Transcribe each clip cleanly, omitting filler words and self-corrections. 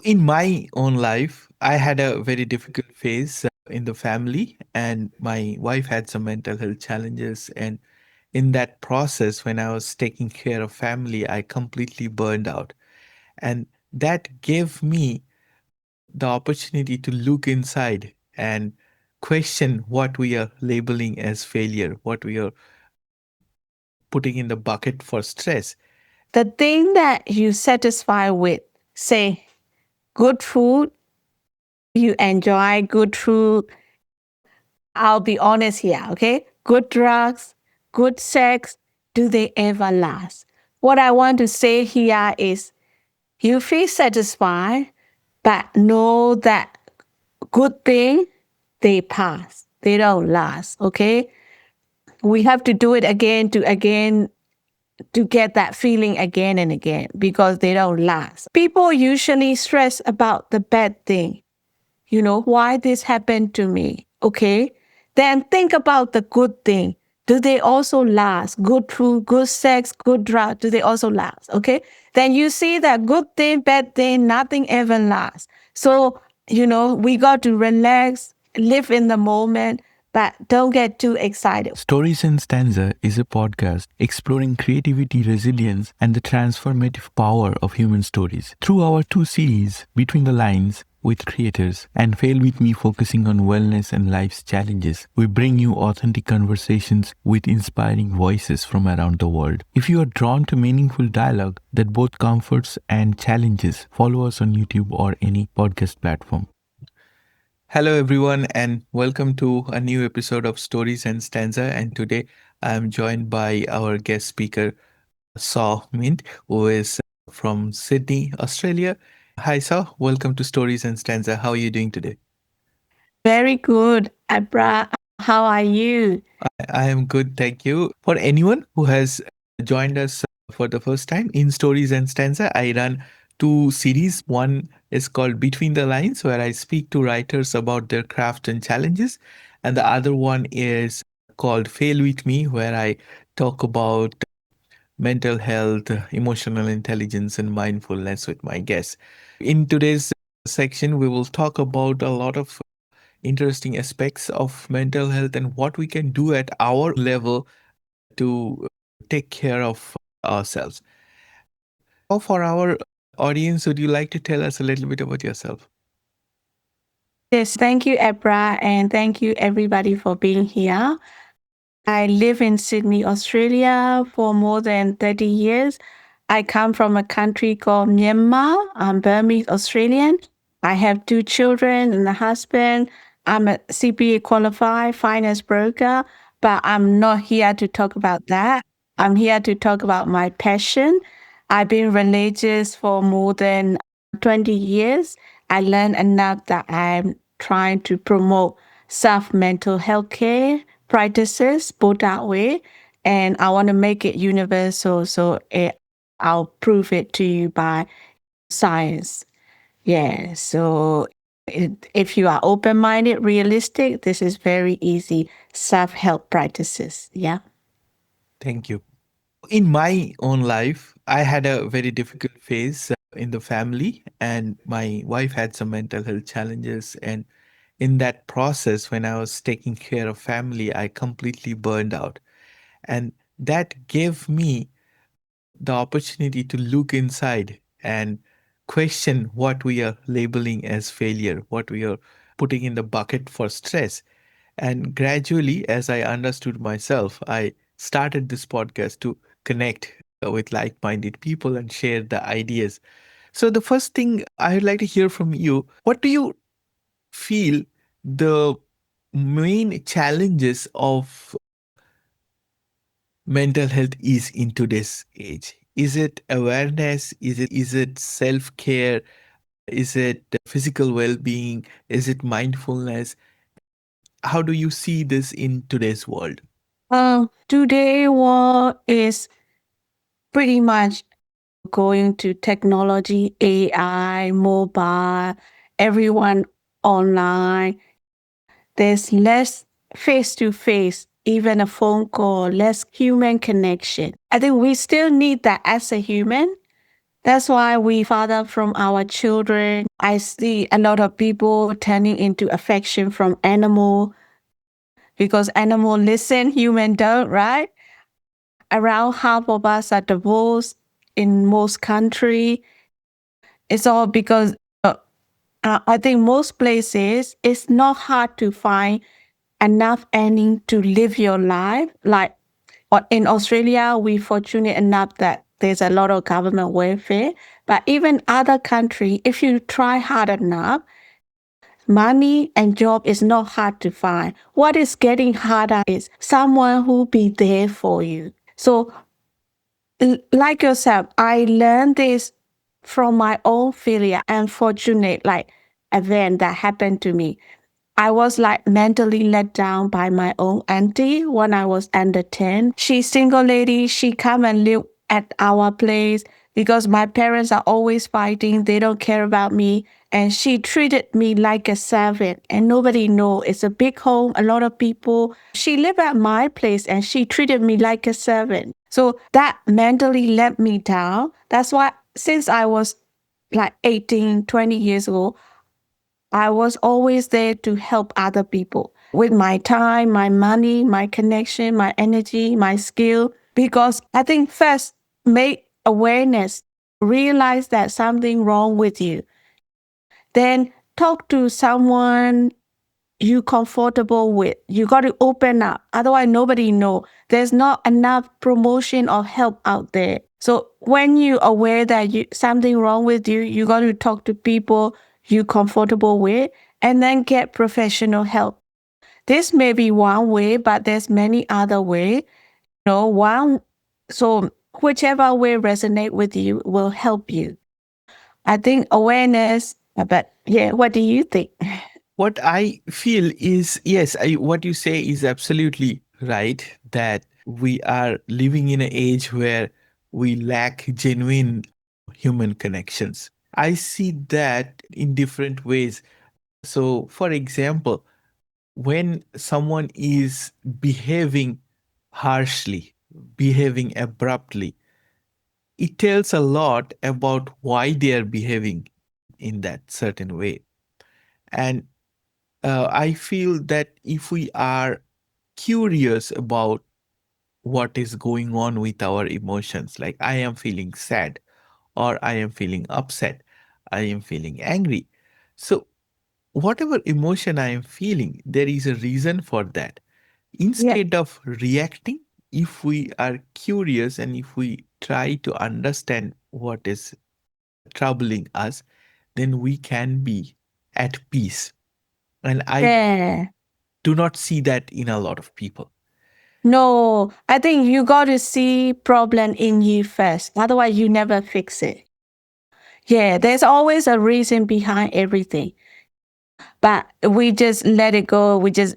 In my own life, I had a very difficult phase in the family, and my wife had some mental health challenges. And in that process, when I was taking care of family, I completely burned out. And that gave me the opportunity to look inside and question what we are labeling as failure, what we are putting in the bucket for stress. The thing that you satisfy with, say, good food, you enjoy good food. I'll be honest here, okay? Good drugs, good sex, do they ever last? What I want to say here is you feel satisfied, but know that good thing, they pass. They don't last, okay? We have to do it again to get that feeling again and again because they don't last. People usually stress about the bad thing. Why this happened to me? Okay. Then think about the good thing. Do they also last? Good food, good sex, good drug, do they also last? Okay. Then you see that good thing, bad thing, nothing ever lasts. So, we got to relax, live in the moment, but don't get too excited. Stories and Stanza is a podcast exploring creativity, resilience, and the transformative power of human stories. Through our two series, Between the Lines, with creators, and Fail With Me focusing on wellness and life's challenges, we bring you authentic conversations with inspiring voices from around the world. If you are drawn to meaningful dialogue that both comforts and challenges, follow us on YouTube or any podcast platform. Hello, everyone, and welcome to a new episode of Stories and Stanza. And today I'm joined by our guest speaker, Saw Myint, who is from Sydney, Australia. Hi, Saw. Welcome to Stories and Stanza. How are you doing today? Very good. Abhra, how are you? I am good, thank you. For anyone who has joined us for the first time in Stories and Stanza, I run two series. One is called Between the Lines, where I speak to writers about their craft and challenges. And the other one is called Fail With Me, where I talk about mental health, emotional intelligence, and mindfulness with my guests. In today's section, we will talk about a lot of interesting aspects of mental health and what we can do at our level to take care of ourselves. For our audience, would you like to tell us a little bit about yourself? Yes, thank you, Abhra, and thank you everybody for being here. I live in Sydney, Australia for more than 30 years. I come from a country called Myanmar. I'm Burmese Australian. I have two children and a husband. I'm a CPA qualified finance broker, but I'm not here to talk about that. I'm here to talk about my passion. I've been religious for more than 20 years. I learned enough that I'm trying to promote self mental health care practices both that way. And I want to make it universal. So I'll prove it to you by science. Yeah. So if you are open minded, realistic, this is very easy self help practices. Yeah. Thank you. In my own life, I had a very difficult phase in the family, and my wife had some mental health challenges. And in that process, when I was taking care of family, I completely burned out. And that gave me the opportunity to look inside and question what we are labeling as failure, what we are putting in the bucket for stress. And gradually, as I understood myself, I started this podcast to connect with like minded people and share the ideas. So, the first thing I would like to hear from you, what do you feel the main challenges of mental health is in today's age? Is it awareness? Is it self-care? Is it physical well-being? Is it mindfulness? How do you see this in today's world? Today, what is pretty much going to technology, AI, mobile, everyone online. There's less face to face, even a phone call, less human connection. I think we still need that as a human, That's why we father from our children. I see a lot of people turning into affection from animal because animal listen, human don't, right? Around half of us are divorced in most country. It's all because I think most places it's not hard to find enough earning to live your life. Like in Australia, we fortunate enough that there's a lot of government welfare. But even other country, if you try hard enough, money and job is not hard to find. What is getting harder is someone who be there for you. So like yourself, I learned this from my own failure, unfortunate like event that happened to me. I was like mentally let down by my own auntie when I was under 10. She's single lady. She come and live at our place because my parents are always fighting. They don't care about me. And she treated me like a servant and nobody know. It's a big home, a lot of people. She lived at my place and she treated me like a servant. So that mentally let me down. That's why since I was like 18, 20 years old, I was always there to help other people with my time, my money, my connection, my energy, my skill. Because I think first, make awareness, realize that something wrong with you. Then talk to someone you comfortable with. You got to open up. Otherwise, nobody know. There's not enough promotion or help out there. So when you aware that something wrong with you, you got to talk to people you comfortable with and then get professional help. This may be one way, but there's many other way. One so whichever way resonate with you will help you. I think awareness, but yeah, what do you think? What I feel is, yes, what you say is absolutely right, that we are living in an age where we lack genuine human connections. I see that in different ways. So, for example, when someone is behaving harshly, behaving abruptly, it tells a lot about why they are behaving in that certain way. And I feel that if we are curious about what is going on with our emotions, like I am feeling sad, or I am feeling upset, I am feeling angry. So, whatever emotion I am feeling, there is a reason for that. Yeah. Instead of reacting, if we are curious and if we try to understand what is troubling us, then we can be at peace. And I Yeah. do not see that in a lot of people. No, I think you got to see problem in you first. Otherwise, you never fix it. Yeah, there's always a reason behind everything. But we just let it go. We just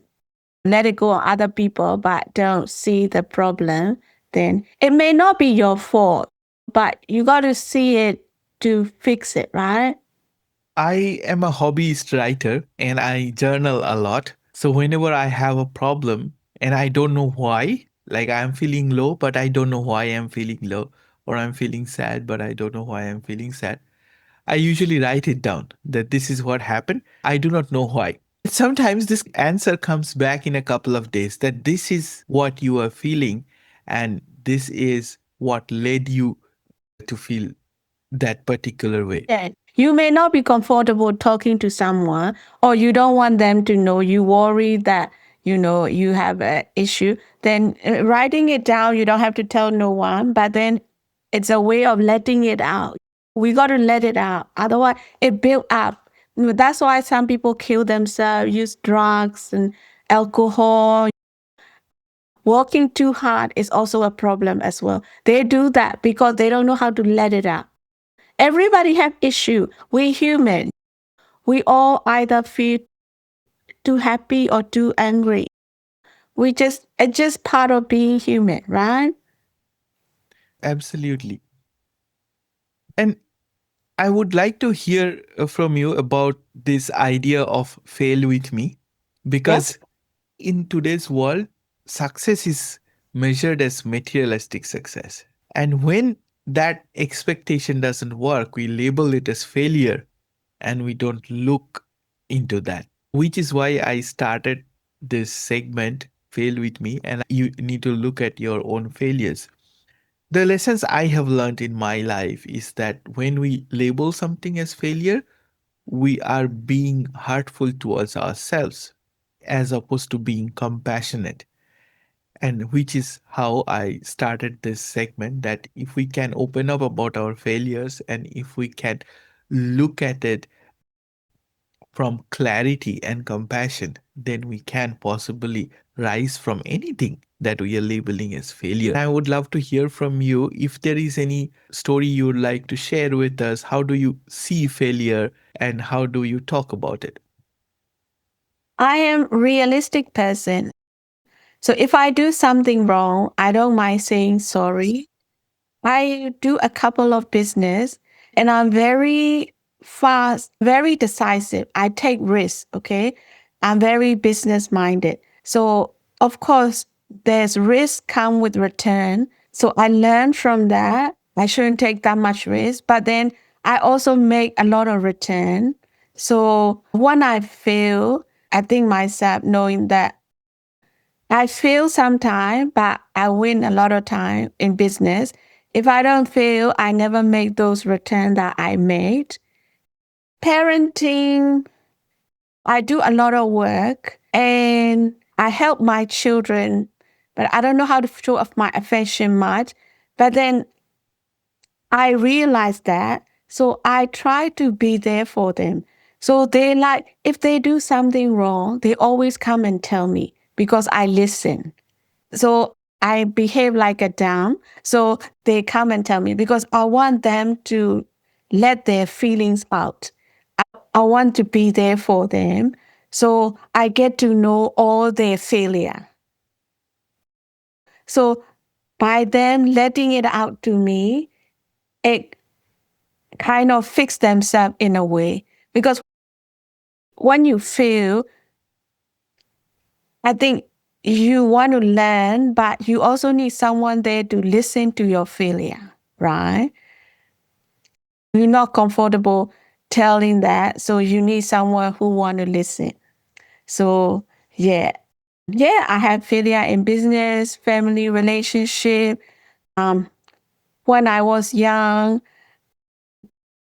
let it go on other people, but don't see the problem. Then it may not be your fault, but you got to see it to fix it, right? I am a hobbyist writer and I journal a lot. So whenever I have a problem and I don't know why, like I'm feeling low, but I don't know why I'm feeling low, or I'm feeling sad, but I don't know why I'm feeling sad, I usually write it down that this is what happened. I do not know why. Sometimes this answer comes back in a couple of days, that this is what you are feeling and this is what led you to feel that particular way. Yeah. You may not be comfortable talking to someone, or you don't want them to know you worry that, you have an issue. Then writing it down, you don't have to tell no one, but then it's a way of letting it out. We got to let it out. Otherwise, it built up. That's why some people kill themselves, use drugs and alcohol. Working too hard is also a problem as well. They do that because they don't know how to let it out. Everybody have issue. We human. We all either feel too happy or too angry. It's just part of being human, right? Absolutely. And I would like to hear from you about this idea of fail with me, Yes. because in today's world, success is measured as materialistic success. And when that expectation doesn't work, we label it as failure and we don't look into that, which is why I started this segment, Fail With Me, and you need to look at your own failures. The lessons I have learned in my life is that when we label something as failure, we are being hurtful towards ourselves as opposed to being compassionate. And which is how I started this segment, that if we can open up about our failures and if we can look at it from clarity and compassion, then we can possibly rise from anything that we are labeling as failure. I would love to hear from you if there is any story you would like to share with us. How do you see failure and how do you talk about it? I am a realistic person. So if I do something wrong, I don't mind saying sorry. I do a couple of business and I'm very fast, very decisive. I take risks, okay? I'm very business minded. So of course, there's risk come with return. So I learned from that. I shouldn't take that much risk, but then I also make a lot of return. So when I fail, I think myself knowing that I fail sometimes, but I win a lot of time in business. If I don't fail, I never make those returns that I made. Parenting, I do a lot of work and I help my children, but I don't know how to show off my affection much. But then I realize that. So I try to be there for them. So they like, if they do something wrong, they always come and tell me because I listen. So I behave like a dam. So they come and tell me because I want them to let their feelings out. I want to be there for them. So I get to know all their failure. So by them letting it out to me, it kind of fix themselves in a way. Because when you fail, I think you want to learn, but you also need someone there to listen to your failure, right? You're not comfortable telling that, so you need someone who want to listen. So yeah, yeah, I had failure in business, family relationship. Um, when I was young,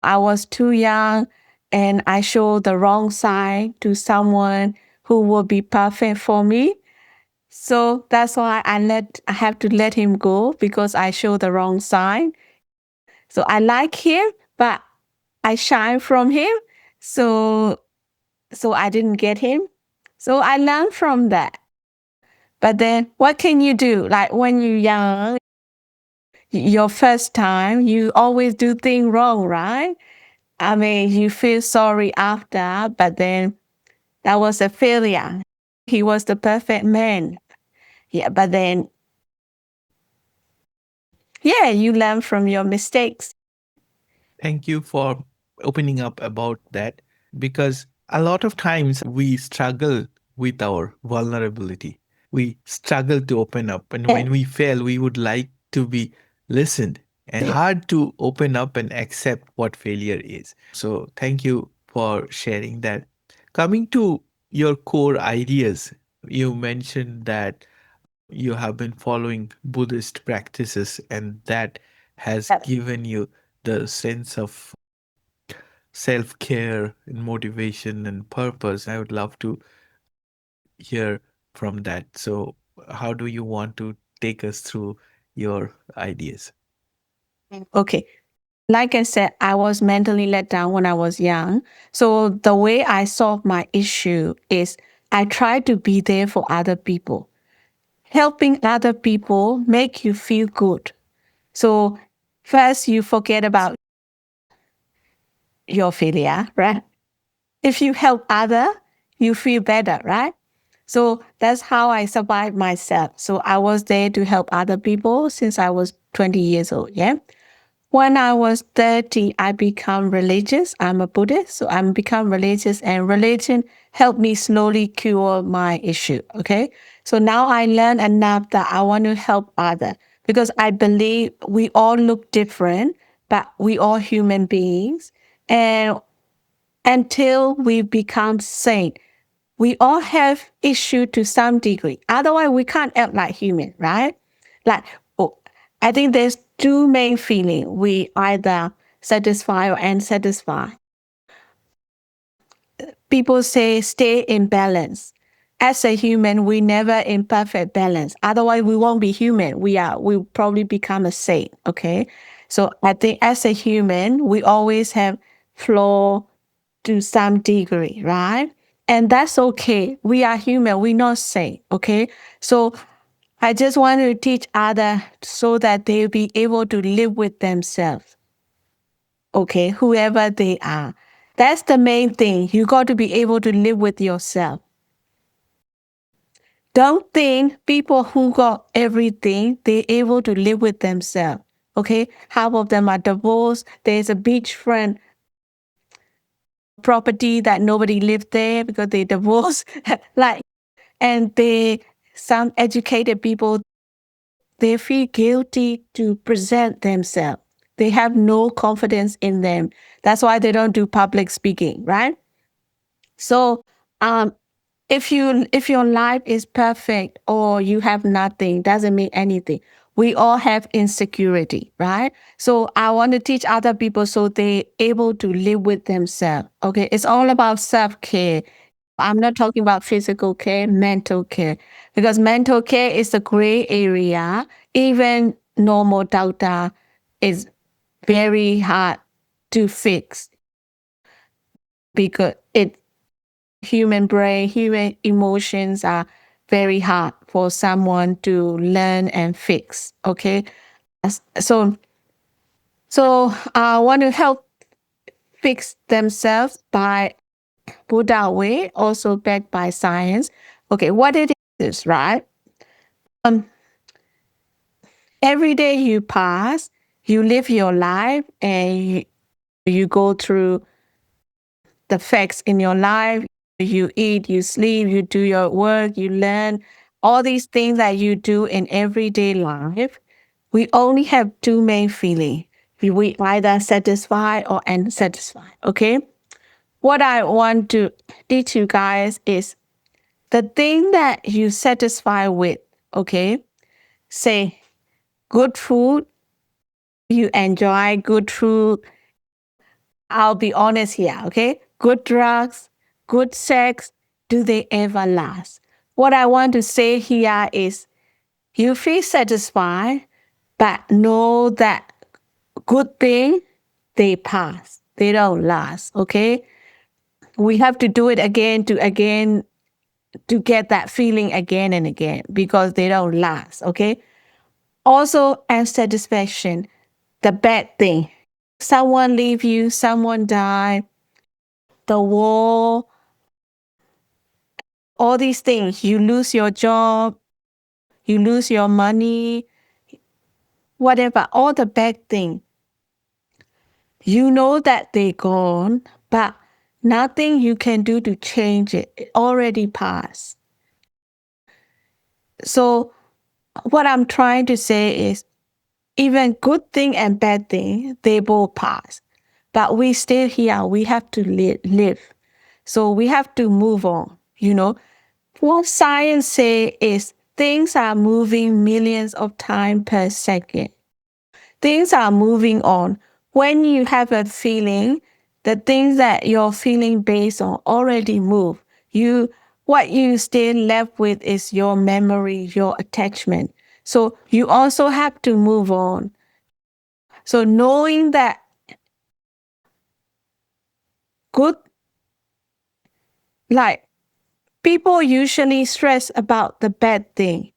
I was too young, and I showed the wrong side to someone who would be perfect for me. So that's why I have to let him go because I showed the wrong side. So I like him, but I shy from him. So I didn't get him. So I learned from that. But then what can you do? Like when you're young, your first time, you always do things wrong, right? I mean, you feel sorry after, but then that was a failure. He was the perfect man. Yeah, but then, yeah, you learn from your mistakes. Thank you for opening up about that, because a lot of times we struggle with our vulnerability. We struggle to open up, and Yeah. when we fail, we would like to be listened, and hard to open up and accept what failure is. So, thank you for sharing that. Coming to your core ideas, you mentioned that you have been following Buddhist practices, and that has given you the sense of self care and motivation and purpose. I would love to hear from that. So, how do you want to take us through your ideas? Okay. Like I said, I was mentally let down when I was young. So the way I solve my issue is I try to be there for other people. Helping other people make you feel good. So first you forget about your failure, right? If you help other, you feel better, right? So that's how I survived myself. So I was there to help other people since I was 20 years old. Yeah. When I was 30, I become religious. I'm a Buddhist, so I'm become religious, and religion helped me slowly cure my issue. Okay. So now I learn enough that I want to help others because I believe we all look different, but we all human beings. And until we become saint, we all have issue to some degree. Otherwise, we can't act like human, right? Like, oh, I think there's two main feeling. We either satisfy or unsatisfied. People say stay in balance. As a human, we never in perfect balance. Otherwise, we won't be human. We probably become a saint. Okay. So I think as a human, we always have flaw to some degree, right? And that's okay. We are human. We're not saint. Okay. So I just want to teach others so that they'll be able to live with themselves. Okay. Whoever they are. That's the main thing. You got to be able to live with yourself. Don't think people who got everything, they're able to live with themselves. Okay. Half of them are divorced. There's a beachfront property that nobody lived there because they divorced. Like, and some educated people, they feel guilty to present themselves. They have no confidence in them. That's why they don't do public speaking, right? So, um, if your life is perfect or you have nothing, doesn't mean anything. We all have insecurity, right? So I want to teach other people so they're able to live with themselves. Okay, it's all about self care. I'm not talking about physical care, mental care, because mental care is a gray area. Even normal doctor is very hard to fix because it human brain, human emotions are very hard for someone to learn and fix. Okay, so I want to help fix themselves by Buddha way, also backed by science. Okay, what it is, right? Um, every day you pass, you live your life, and you go through the facts in your life. You eat, you sleep, you do your work, you learn all these things that you do in everyday life. We only have two main feelings. We either satisfied or unsatisfied. Okay. What I want to teach you guys is the thing that you satisfy with. Okay. Say good food, you enjoy good food. I'll be honest here, okay? Good drugs, good sex, do they ever last? What I want to say here is you feel satisfied, but know that good thing, they pass. They don't last, okay? We have to do it again to get that feeling again and again because they don't last, okay? Also, unsatisfaction, the bad thing. Someone leave you, someone die, the war, all these things. You lose your job, you lose your money, whatever, all the bad things. You know that they're gone, but nothing you can do to change it. It already passed. So what I'm trying to say is even good thing and bad thing, they both pass. But we still here. We have to live. So we have to move on, you know. What science say is things are moving millions of times per second. Things are moving on. When you have a feeling, the things that you're feeling based on already move. What you stay left with is your memory, your attachment. So you also have to move on. So knowing that good, like people usually stress about the bad thing.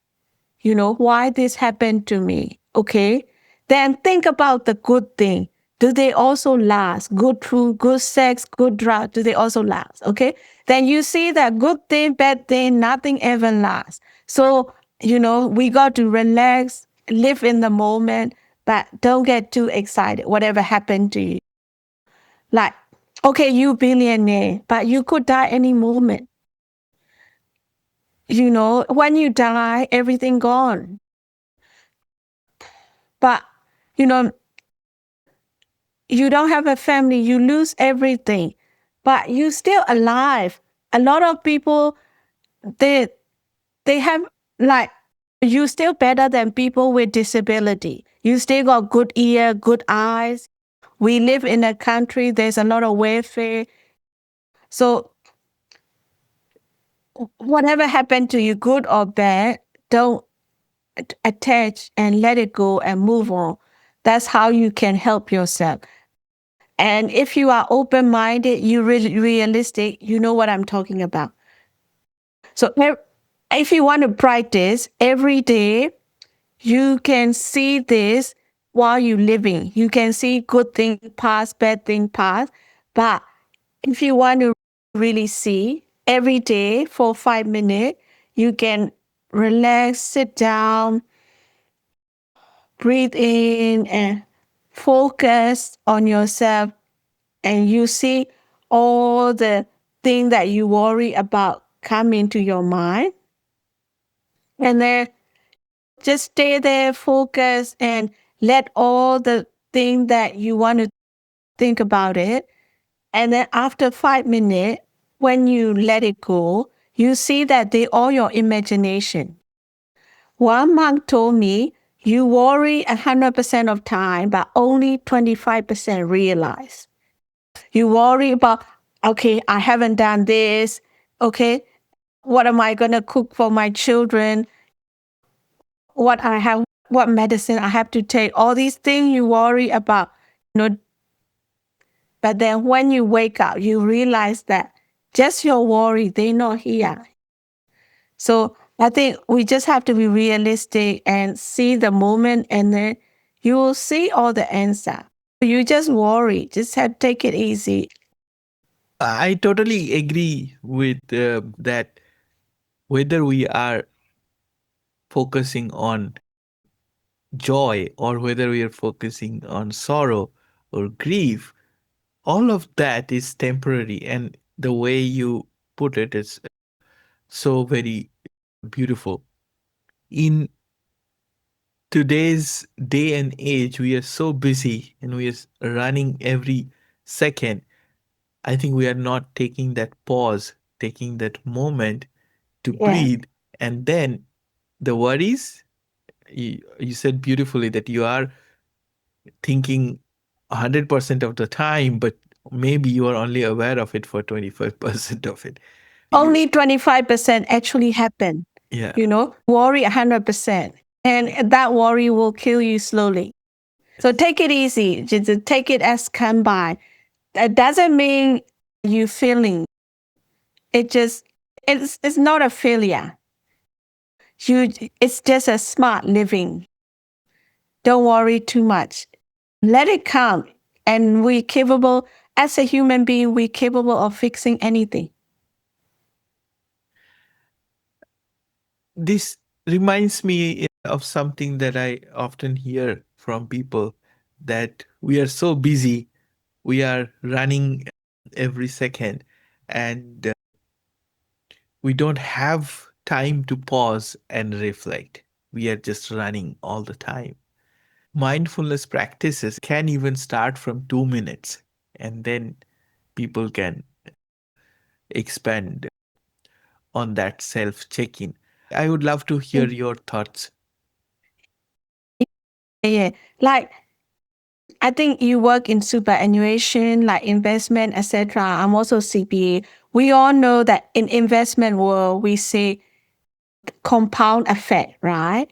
You know, why this happened to me. Okay. Then think about the good thing. Do they also last? Good food, good sex, good drug, do they also last? Okay. Then you see that good thing, bad thing, nothing ever lasts. So, we got to relax, live in the moment, but don't get too excited. Whatever happened to you, like, okay, you billionaire, but you could die any moment. When you die, everything gone. But you know, you don't have a family, you lose everything, but you still alive. A lot of people, they they have, like, you still better than people with disability. You still got good ear, good eyes. We live in a country, there's a lot of welfare. So whatever happened to you, good or bad, don't attach and let it go and move on. That's how you can help yourself. And if you are open minded, you really realistic, you know what I'm talking about. So if you want to practice every day, you can see this while you're living. You can see good thing pass, bad thing pass. But if you want to really see every day for 5 minutes, you can relax, sit down, breathe in, and focus on yourself. And you see all the things that you worry about come into your mind. And then just stay there, focus, and let all the things that you want to think about it. And then after 5 minutes, when you let it go, you see that they all your imagination. One monk told me, you worry 100% of time, but only 25% realize. You worry about, okay, I haven't done this. Okay, what am I going to cook for my children? What medicine I have to take? All these things you worry about. You know, but then when you wake up, you realize that just your worry, they're not here. So I think we just have to be realistic and see the moment, and then you will see all the answer. You just worry, just have take it easy. I totally agree with that. Whether we are focusing on joy or whether we are focusing on sorrow or grief, all of that is temporary. And the way you put it is so very beautiful. In today's day and age, we are so busy and we are running every second. I think we are not taking that pause, taking that moment to Yeah. breathe. And then the worries, you said beautifully that you are thinking 100% of the time, but maybe you are only aware of it for 25% of it. You, Only 25% actually happen. yeah. Worry 100%. And that worry will kill you slowly. So Yes. take it easy. Just take it as come by. That doesn't mean you feeling. It's not a failure. It's just a smart living. Don't worry too much. Let it come. And we're capable, as a human being, we're capable of fixing anything. This reminds me of something that I often hear from people, that we are so busy, we are running every second, and we don't have time to pause and reflect. We are just running all the time. Mindfulness practices can even start from 2 minutes, and then people can expand on that self check in. I would love to hear your thoughts. Yeah. Like, I think you work in superannuation, like investment, etc. I'm also CPA. We all know that in investment world, we say compound effect, right?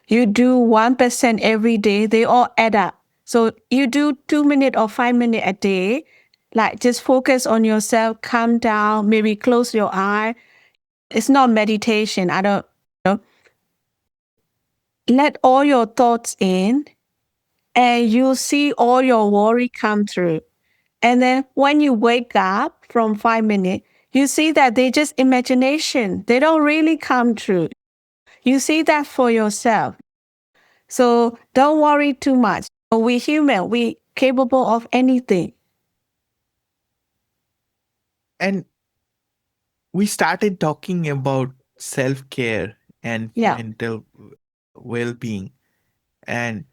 You do 1% every day, they all add up. So you do 2 minutes or 5 minutes a day, like just focus on yourself, calm down, maybe close your eye. It's not meditation. I don't know. Let all your thoughts in, and you'll see all your worry come through. And then when you wake up from 5 minutes, you see that they just imagination. They don't really come true. You see that for yourself. So don't worry too much. We're human. We capable of anything. And we started talking about self-care and Yeah. mental well-being, and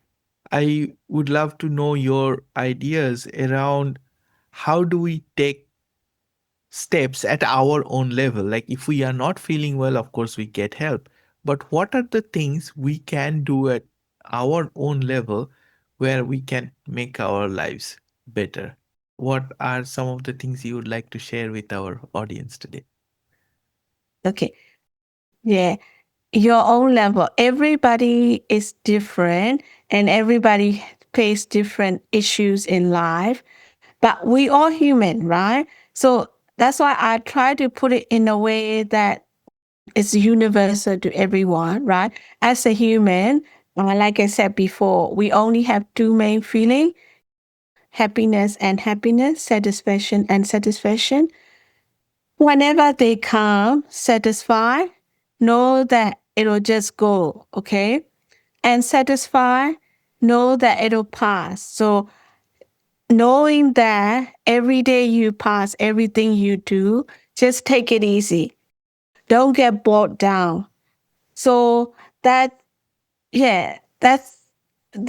I would love to know your ideas around how do we take steps at our own level. Like if we are not feeling well, of course we get help, but what are the things we can do at our own level where we can make our lives better? What are some of the things you would like to share with our audience today? Okay. Yeah. Your own level. Everybody is different and everybody face different issues in life, but we all human, right? So that's why I try to put it in a way that it's universal to everyone, right? As a human, like I said before, we only have two main feelings: happiness and happiness, satisfaction and satisfaction. Whenever they come, satisfy, know that it'll just go, okay? And satisfy, know that it'll pass. So knowing that every day you pass everything you do, just take it easy. Don't get bogged down. So that, yeah, that's not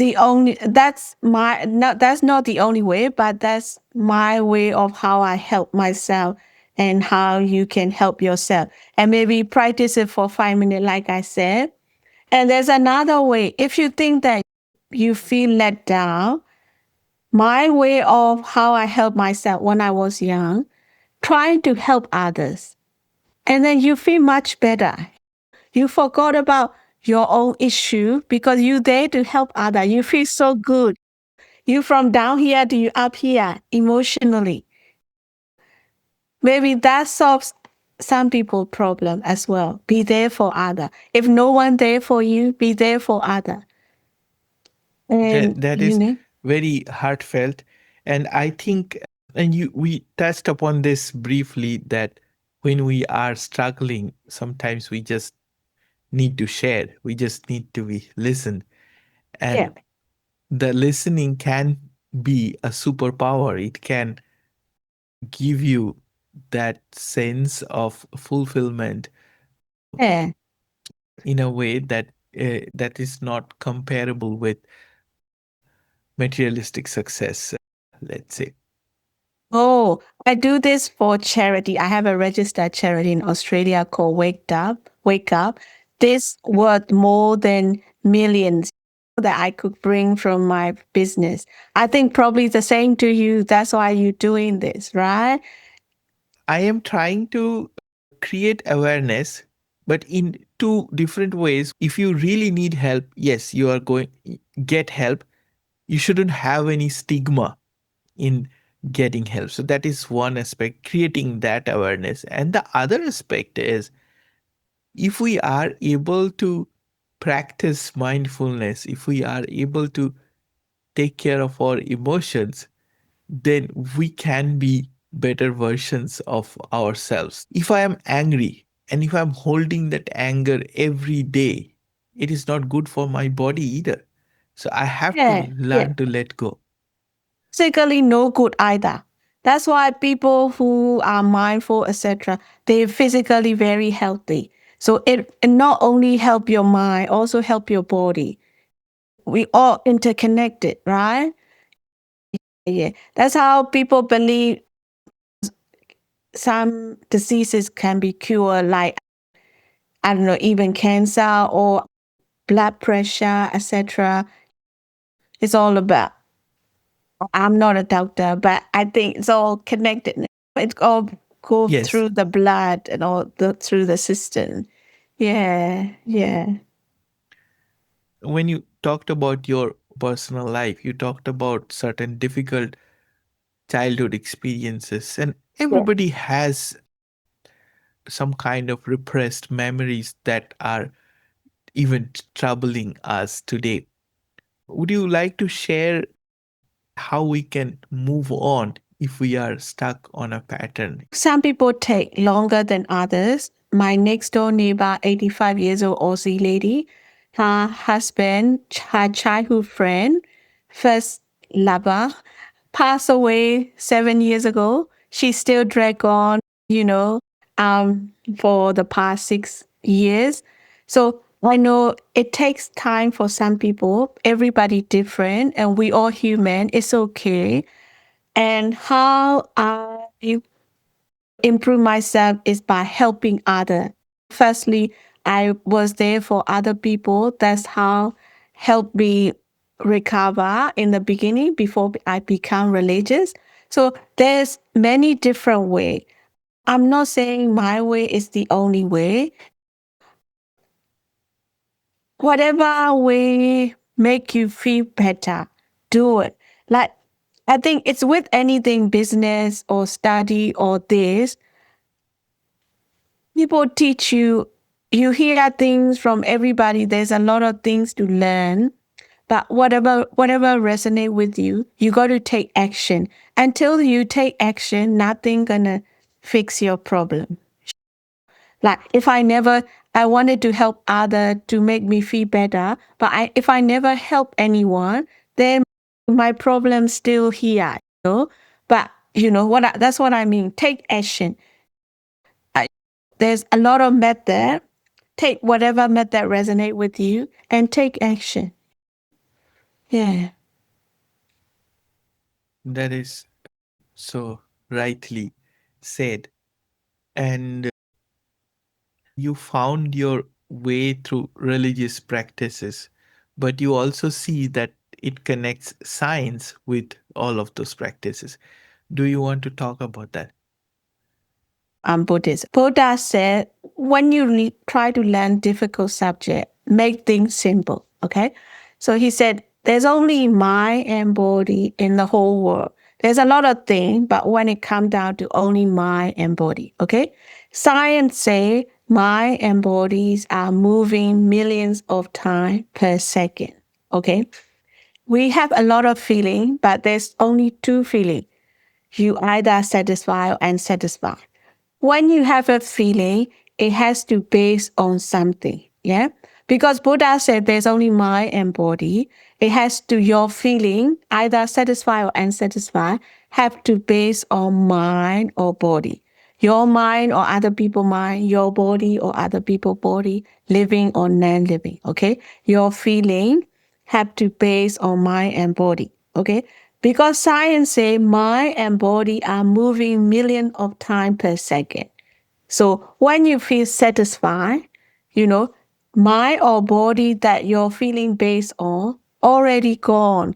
the only way, but that's my way of how I help myself and how you can help yourself. And maybe practice it for 5 minutes, like I said. And there's another way. If you think that you feel let down, my way of how I helped myself when I was young, trying to help others. And then you feel much better. You forgot about your own issue because you there to help others. You feel so good. You from down here to you up here emotionally. Maybe that solves some people problem as well. Be there for other. If no one there for you, be there for other. And That you is know, very heartfelt, and I think, and you we touched upon this briefly, that when we are struggling, sometimes we just need to share. We just need to be listened, yeah, and the listening can be a superpower. It can give you that sense of fulfillment yeah. in a way that that is not comparable with materialistic success, let's say. Oh, I do this for charity. I have a registered charity in Australia called Wake Up. Wake Up. This worth more than millions that I could bring from my business. I think probably the same to you. That's why you're doing this, right? I am trying to create awareness, but in two different ways. If you really need help, yes, you are going get help. You shouldn't have any stigma in getting help. So that is one aspect, creating that awareness. And the other aspect is, if we are able to practice mindfulness, if we are able to take care of our emotions, then we can be better versions of ourselves. If I am angry and if I'm holding that anger every day, it is not good for my body either. So I have to Yeah, yeah. learn to let go. Physically no good either. That's why people who are mindful, etc., they're physically very healthy. So it not only help your mind, also help your body. We all interconnected, right? Yeah. That's how people believe some diseases can be cured, like, I don't know, even cancer or blood pressure, etc. It's all about, I'm not a doctor, but I think it's all connected. It all go Yes, through the blood and through the system. Yeah, yeah. when you talked about your personal life, you talked about certain difficult childhood experiences, and Yeah. everybody has some kind of repressed memories that are even troubling us today. Would you like to share how we can move on if we are stuck on a pattern? Some people take longer than others. My next door neighbor, 85 years old Aussie lady, her husband, her childhood friend, first lover, passed away 7 years ago. She still dragged on, you know, for the past 6 years. So I know it takes time for some people. Everybody different, and we all human. It's okay. And how I improve myself is by helping others. Firstly, I was there for other people. That's how helped me recover in the beginning before I become religious. So there's many different ways. I'm not saying my way is the only way. Whatever way make you feel better, do it. Like I think it's with anything business or study or this. People teach you, you hear things from everybody. There's a lot of things to learn. But whatever resonate with you, you got to take action. Until you take action, nothing gonna fix your problem. Like if I never, I wanted to help other to make me feel better, but if I never help anyone, then my problem's still here. But that's what I mean. Take action. I, there's a lot of method. Take whatever method resonate with you and take action. Yeah. That is so rightly said. And you found your way through religious practices, but you also see that it connects science with all of those practices. Do you want to talk about that? I'm Buddhist. Buddha said, when you try to learn difficult subject, make things simple. Okay. So he said, there's only mind and body in the whole world. There's a lot of things, but when it comes down to only mind and body, okay? Science say mind and bodies are moving millions of times per second. Okay. We have a lot of feeling, but there's only two feeling. You either satisfy or unsatisfied. When you have a feeling, it has to base on something. Yeah. Because Buddha said there's only mind and body. It has to, your feeling, either satisfied or unsatisfied, have to base on mind or body. Your mind or other people mind, your body or other people body, living or non-living. Okay. Your feeling have to base on mind and body. Okay. Because science say mind and body are moving millions of times per second. So when you feel satisfied, you know, mind or body that you're feeling based on already gone.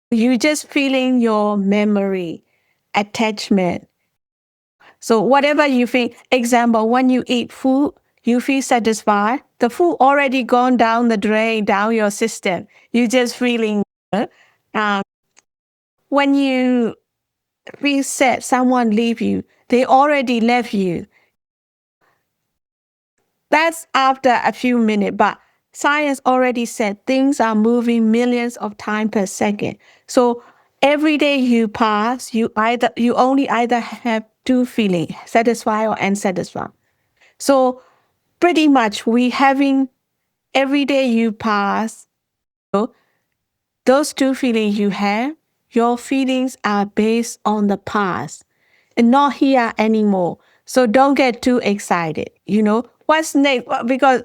You just feeling your memory, attachment. So whatever you feel, example, when you eat food, you feel satisfied. The food already gone down the drain, down your system. You just feeling. Um, when you feel sad, someone leave you. They already left you. That's after a few minutes, but science already said things are moving millions of times per second. So every day you pass, you only either have two feelings, satisfied or unsatisfied. So pretty much we having every day you pass, so those two feelings you have, your feelings are based on the past and not here anymore. So don't get too excited. What's next? Because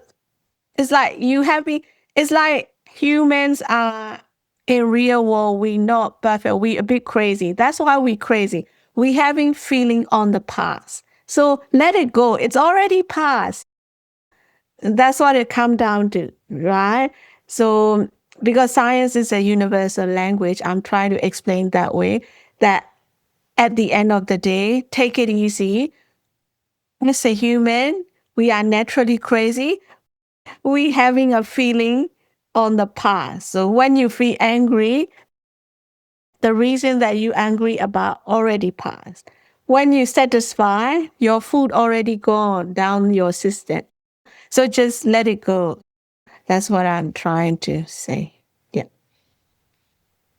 it's like you happy. It's like humans are in real world. We not perfect. We a bit crazy. That's why we crazy. We having feeling on the past. So let it go. It's already past. That's what it come down to, right? So because science is a universal language, I'm trying to explain that way. That at the end of the day, take it easy. As a human, we are naturally crazy. We having a feeling on the past. So when you feel angry, the reason that you angry about already passed. When you satisfy, your food already gone down your system. So just let it go. That's what I'm trying to say. Yeah.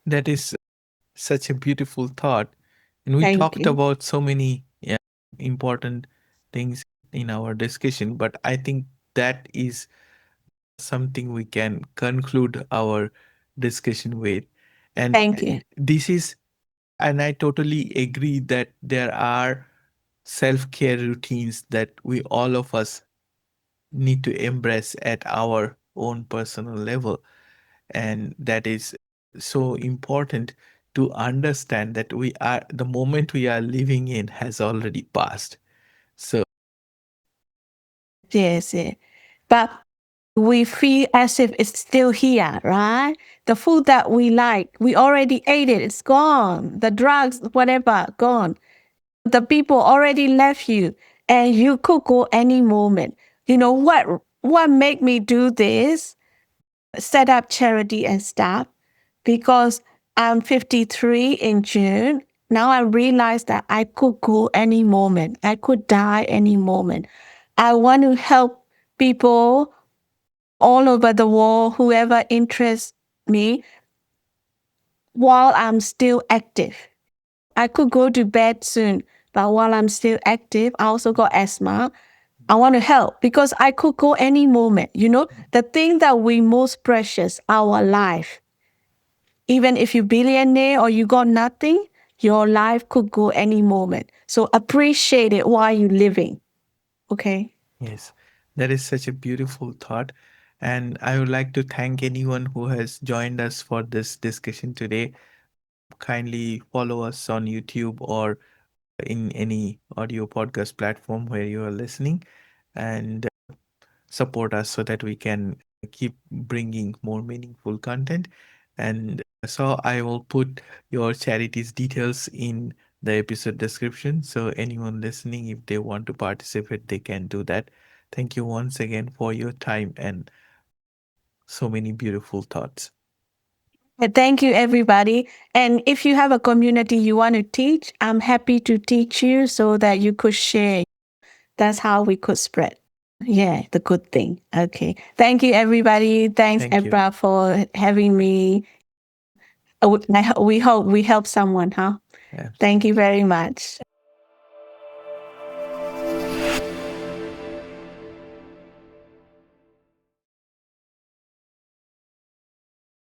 That is such a beautiful thought. And we Thank talked you. about so many, yeah, important things in our discussion, but I think that is something we can conclude our discussion with. And Thank you. this is, and I totally agree that there are self care routines that we all of us need to embrace at our own personal level. And that is so important to understand that the moment we are living in has already passed. So, Yes, yes. But we feel as if it's still here, right? The food that we like, we already ate it, it's gone. The drugs, whatever, gone. The people already left you and you could go any moment. You know what made me do this? Set up charity and stuff because I'm 53 in June. Now I realize that I could go any moment. I could die any moment. I want to help people all over the world, whoever interests me, while I'm still active. I could go to bed soon, but while I'm still active, I also got asthma. I want to help because I could go any moment. You know, the thing that we most precious, our life. Even if you're billionaire or you got nothing, your life could go any moment. So appreciate it while you're living. Okay. yes, that is such a beautiful thought. And I would like to thank anyone who has joined us for this discussion today. Kindly follow us on YouTube or in any audio podcast platform where you are listening, and support us so that we can keep bringing more meaningful content. And so I will put your charity's details in the episode description. So anyone listening, if they want to participate, they can do that. Thank you once again for your time and so many beautiful thoughts. And thank you, everybody. And if you have a community you want to teach, I'm happy to teach you so that you could share. That's how we could spread. Yeah, the good thing. Okay. Thank you, everybody. Thanks, Thank you. Abhra, for having me. We hope we help someone, huh? Yes. Thank you very much.